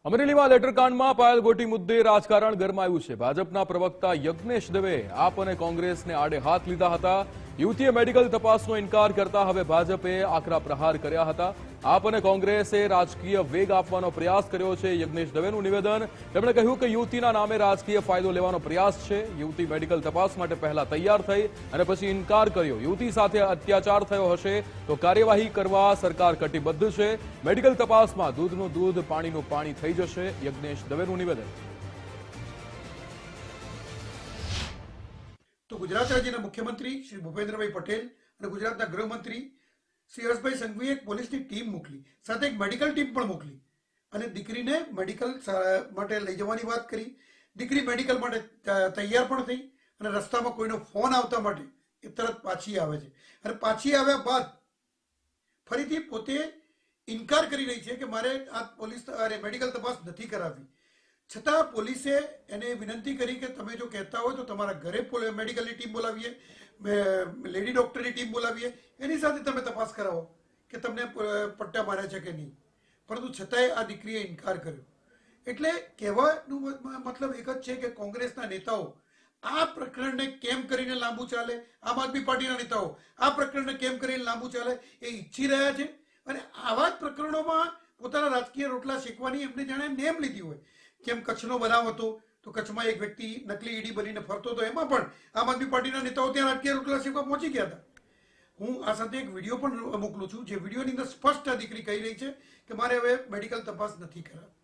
અમરેલીમાં લેટરકાંડમાં પાયલ ગોટી મુદ્દે રાજકારણ ગરમાયું છે। ભાજપના પ્રવક્તા યજ્ઞેશ દવે આપ અને કોંગ્રેસને આડે હાથ લીધા હતા। યુવતીએ મેડિકલ તપાસનો ઇનકાર કરતા હવે ભાજપે આકરા પ્રહાર કર્યા હતા। આપ અને કોંગ્રેસે રાજકીય વેગ આપવાનો પ્રયાસ કર્યો છે। યજ્ઞેશ દવેનું નિવેદન, તેમણે કહ્યું કે યુવતીના નામે રાજકીય ફાયદો લેવાનો પ્રયાસ છે। યુવતી મેડિકલ તપાસ માટે પહેલા તૈયાર થઈ અને પછી ઇનકાર કર્યો। યુવતી સાથે અત્યાચાર થયો હશે તો કાર્યવાહી કરવા સરકાર કટિબદ્ધ છે। મેડિકલ તપાસમાં દૂધનું દૂધ પાણીનું પાણી થઈ જશે। યજ્ઞેશ દવેનું નિવેદન। તો ગુજરાત રાજ્યના મુખ્યમંત્રી શ્રી ભૂપેન્દ્રભાઈ પટેલ અને ગુજરાતના ગૃહમંત્રી શ્રી હર્ષભાઈ સંઘવીએ એક પોલીસની ટીમ મોકલી, સાથે એક મેડિકલ ટીમ પણ મોકલી અને દીકરીને મેડિકલ માટે લઈ જવાની વાત કરી। દીકરી મેડિકલ માટે તૈયાર પણ થઈ અને રસ્તામાં કોઈનો ફોન આવતા માટે એ તરત પાછી આવે છે અને પાછી આવ્યા બાદ ફરીથી પોતે ઇનકાર કરી રહી છે કે મારે આ પોલીસ મેડિકલ તપાસ નથી કરાવવી। છતાં પોલીસે એને વિનંતી કરી કે તમે જો કહેતા હોય તો તમારા ઘરે મેડિકલની ટીમ બોલાવીએ, લેડી ડૉક્ટરની ટીમ બોલાવીએ, એની સાથે તમે તપાસ કરાવો કે તમને પટ્ટા માર્યા છે કે નહીં। પરંતુ છતાંય આ દીકરીએ ઇનકાર કર્યો। એટલે કહેવાનો મતલબ એક જ છે કે કોંગ્રેસના નેતાઓ આ પ્રકરણને કેમ કરીને લાંબુ ચાલે, આમ આદમી પાર્ટીના નેતાઓ આ પ્રકરણને કેમ કરીને લાંબુ ચાલે એ ઈચ્છી રહ્યા છે અને આવા જ પ્રકરણોમાં પોતાના રાજકીય રોટલા શેકવાની એમને જાણે નેમ લીધી હોય। જેમ કચ્છનો બનાવ હતો તો કચ્છમાં એક વ્યક્તિ નકલી ઈડી બનીને ફરતો હતો, એમાં પણ આમ આદમી પાર્ટીના નેતાઓ ત્યાં રાજકીય રોટલા શેકવા પહોંચી ગયા હતા। હું આ સાથે એક વિડીયો પણ મોકલું છું, જે વિડીયોની અંદર સ્પષ્ટ આ દીકરી કહી રહી છે કે મારે હવે મેડિકલ તપાસ નથી કરાવી।